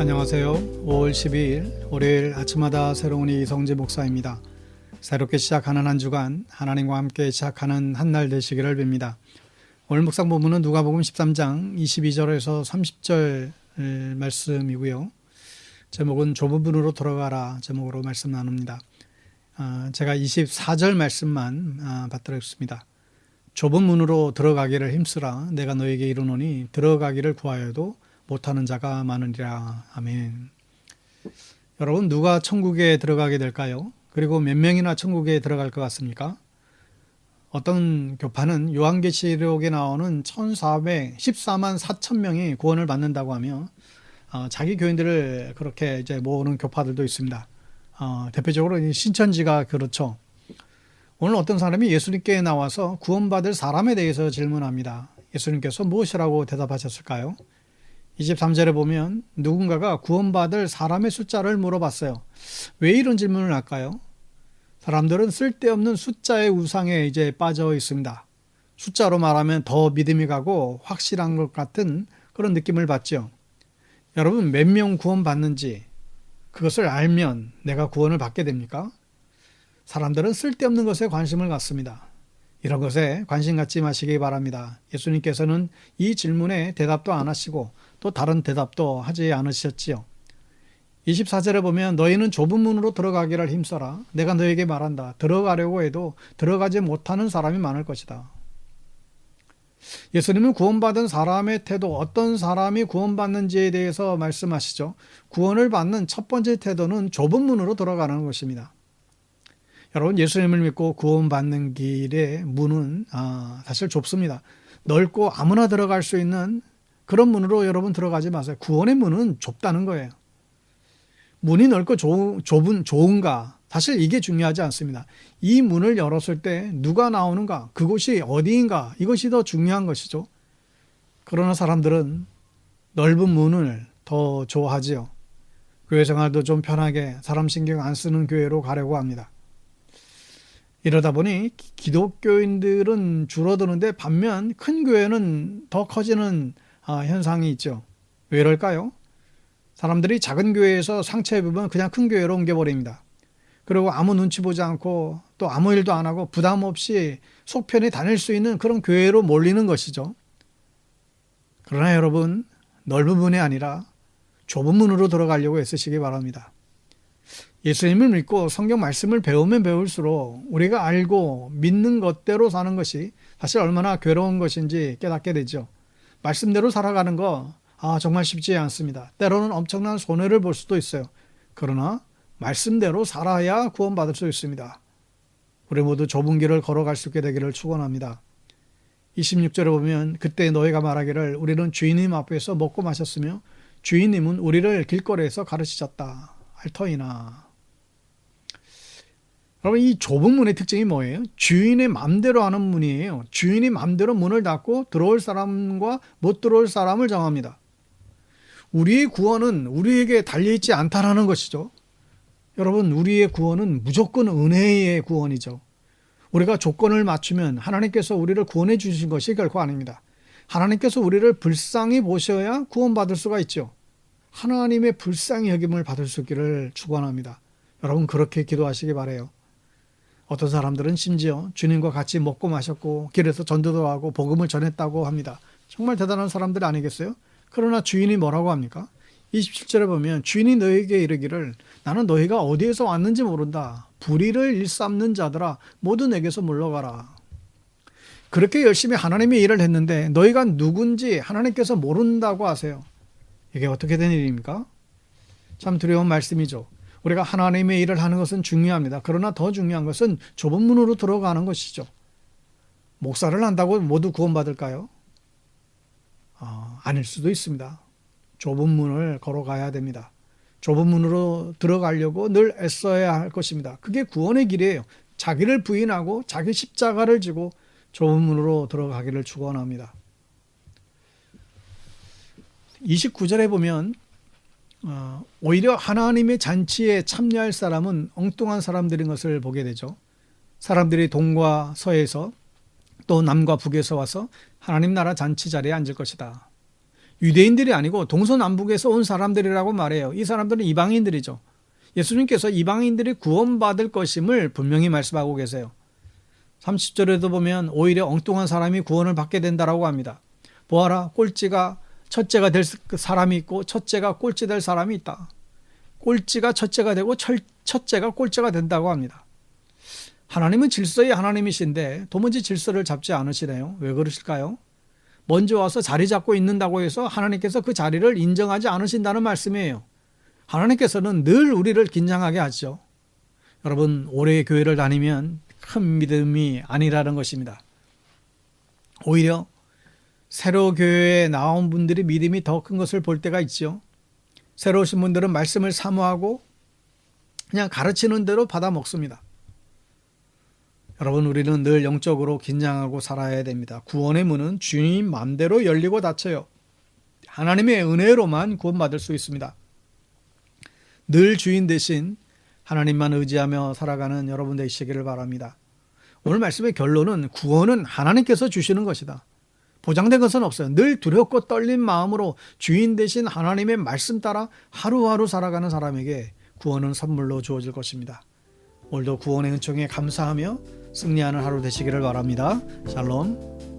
안녕하세요. 5월 12일 월요일 아침마다 새로운 이성재 목사입니다. 새롭게 시작하는 한 주간 하나님과 함께 시작하는 한 날 되시기를 빕니다. 오늘 묵상 본문은 누가복음 13장 22절에서 30절 말씀이고요. 제목은 좁은 문으로 들어가라 제목으로 말씀 나눕니다. 제가 24절 말씀만 받들었습니다. 좁은 문으로 들어가기를 힘쓰라. 내가 너에게 이르노니 들어가기를 구하여도 못하는 자가 많으리라. 아멘. 여러분, 누가 천국에 들어가게 될까요? 그리고 몇 명이나 천국에 들어갈 것 같습니까? 어떤 교파는 요한계시록에 나오는 1414만 4천 명이 구원을 받는다고 하며 자기 교인들을 그렇게 이제 모으는 교파들도 있습니다. 대표적으로 신천지가 그렇죠. 오늘 어떤 사람이 예수님께 나와서 구원받을 사람에 대해서 질문합니다. 예수님께서 무엇이라고 대답하셨을까요? 23절에 보면 누군가가 구원받을 사람의 숫자를 물어봤어요. 왜 이런 질문을 할까요? 사람들은 쓸데없는 숫자의 우상에 이제 빠져 있습니다. 숫자로 말하면 더 믿음이 가고 확실한 것 같은 그런 느낌을 받죠. 여러분, 몇 명 구원받는지 그것을 알면 내가 구원을 받게 됩니까? 사람들은 쓸데없는 것에 관심을 갖습니다. 이런 것에 관심 갖지 마시기 바랍니다. 예수님께서는 이 질문에 대답도 안 하시고 또 다른 대답도 하지 않으셨지요. 24절에 보면 너희는 좁은 문으로 들어가기를 힘써라. 내가 너에게 말한다. 들어가려고 해도 들어가지 못하는 사람이 많을 것이다. 예수님은 구원받은 사람의 태도, 어떤 사람이 구원받는지에 대해서 말씀하시죠. 구원을 받는 첫 번째 태도는 좁은 문으로 들어가는 것입니다. 여러분, 예수님을 믿고 구원받는 길의 문은 사실 좁습니다. 넓고 아무나 들어갈 수 있는 그런 문으로 여러분 들어가지 마세요. 구원의 문은 좁다는 거예요. 문이 넓고 좋은가? 사실 이게 중요하지 않습니다. 이 문을 열었을 때 누가 나오는가? 그곳이 어디인가? 이것이 더 중요한 것이죠. 그러나 사람들은 넓은 문을 더 좋아하지요. 교회 생활도 좀 편하게 사람 신경 안 쓰는 교회로 가려고 합니다. 이러다 보니 기독교인들은 줄어드는데 반면 큰 교회는 더 커지는 현상이 있죠. 왜 이럴까요? 사람들이 작은 교회에서 상처 입으면 그냥 큰 교회로 옮겨버립니다. 그리고 아무 눈치 보지 않고 또 아무 일도 안 하고 부담 없이 속 편히 다닐 수 있는 그런 교회로 몰리는 것이죠. 그러나 여러분, 넓은 문이 아니라 좁은 문으로 들어가려고 애쓰시기 바랍니다. 예수님을 믿고 성경 말씀을 배우면 배울수록 우리가 알고 믿는 것대로 사는 것이 사실 얼마나 괴로운 것인지 깨닫게 되죠. 말씀대로 살아가는 거 정말 쉽지 않습니다. 때로는 엄청난 손해를 볼 수도 있어요. 그러나 말씀대로 살아야 구원받을 수 있습니다. 우리 모두 좁은 길을 걸어갈 수 있게 되기를 축원합니다. 26절에 보면 그때 너희가 말하기를 우리는 주인님 앞에서 먹고 마셨으며 주인님은 우리를 길거리에서 가르치셨다. 알터이나. 여러분, 이 좁은 문의 특징이 뭐예요? 주인의 맘대로 하는 문이에요. 주인이 맘대로 문을 닫고 들어올 사람과 못 들어올 사람을 정합니다. 우리의 구원은 우리에게 달려있지 않다라는 것이죠. 여러분, 우리의 구원은 무조건 은혜의 구원이죠. 우리가 조건을 맞추면 하나님께서 우리를 구원해 주신 것이 결코 아닙니다. 하나님께서 우리를 불쌍히 보셔야 구원받을 수가 있죠. 하나님의 불쌍히 여김을 받을 수 있기를 축원합니다. 여러분, 그렇게 기도하시기 바라요. 어떤 사람들은 심지어 주님과 같이 먹고 마셨고 길에서 전도도 하고 복음을 전했다고 합니다. 정말 대단한 사람들 아니겠어요? 그러나 주인이 뭐라고 합니까? 27절에 보면 주인이 너에게 이르기를 나는 너희가 어디에서 왔는지 모른다. 불의를 일삼는 자들아 모두 내게서 물러가라. 그렇게 열심히 하나님의 일을 했는데 너희가 누군지 하나님께서 모른다고 하세요. 이게 어떻게 된 일입니까? 참 두려운 말씀이죠. 우리가 하나님의 일을 하는 것은 중요합니다. 그러나 더 중요한 것은 좁은 문으로 들어가는 것이죠. 목사를 한다고 모두 구원받을까요? 아닐 수도 있습니다. 좁은 문을 걸어가야 됩니다. 좁은 문으로 들어가려고 늘 애써야 할 것입니다. 그게 구원의 길이에요. 자기를 부인하고 자기 십자가를 지고 좁은 문으로 들어가기를 축원합니다. 29절에 보면 오히려 하나님의 잔치에 참여할 사람은 엉뚱한 사람들인 것을 보게 되죠. 사람들이 동과 서에서 또 남과 북에서 와서 하나님 나라 잔치 자리에 앉을 것이다. 유대인들이 아니고 동서남북에서 온 사람들이라고 말해요. 이 사람들은 이방인들이죠. 예수님께서 이방인들이 구원받을 것임을 분명히 말씀하고 계세요. 30절에도 보면 오히려 엉뚱한 사람이 구원을 받게 된다라고 합니다. 보아라, 꼴찌가 첫째가 될 사람이 있고 첫째가 꼴찌 될 사람이 있다. 꼴찌가 첫째가 되고 첫째가 꼴찌가 된다고 합니다. 하나님은 질서의 하나님이신데 도무지 질서를 잡지 않으시네요. 왜 그러실까요? 먼저 와서 자리 잡고 있는다고 해서 하나님께서 그 자리를 인정하지 않으신다는 말씀이에요. 하나님께서는 늘 우리를 긴장하게 하죠. 여러분, 오래 교회를 다니면 큰 믿음이 아니라는 것입니다. 오히려 새로 교회에 나온 분들이 믿음이 더 큰 것을 볼 때가 있죠. 새로 오신 분들은 말씀을 사모하고 그냥 가르치는 대로 받아 먹습니다. 여러분, 우리는 늘 영적으로 긴장하고 살아야 됩니다. 구원의 문은 주님 마음대로 열리고 닫혀요. 하나님의 은혜로만 구원받을 수 있습니다. 늘 주인 대신 하나님만 의지하며 살아가는 여러분 되시기를 바랍니다. 오늘 말씀의 결론은 구원은 하나님께서 주시는 것이다. 보장된 것은 없어요. 늘 두렵고 떨린 마음으로 주인 대신 하나님의 말씀 따라 하루하루 살아가는 사람에게 구원은 선물로 주어질 것입니다. 오늘도 구원의 은총에 감사하며 승리하는 하루 되시기를 바랍니다. 샬롬.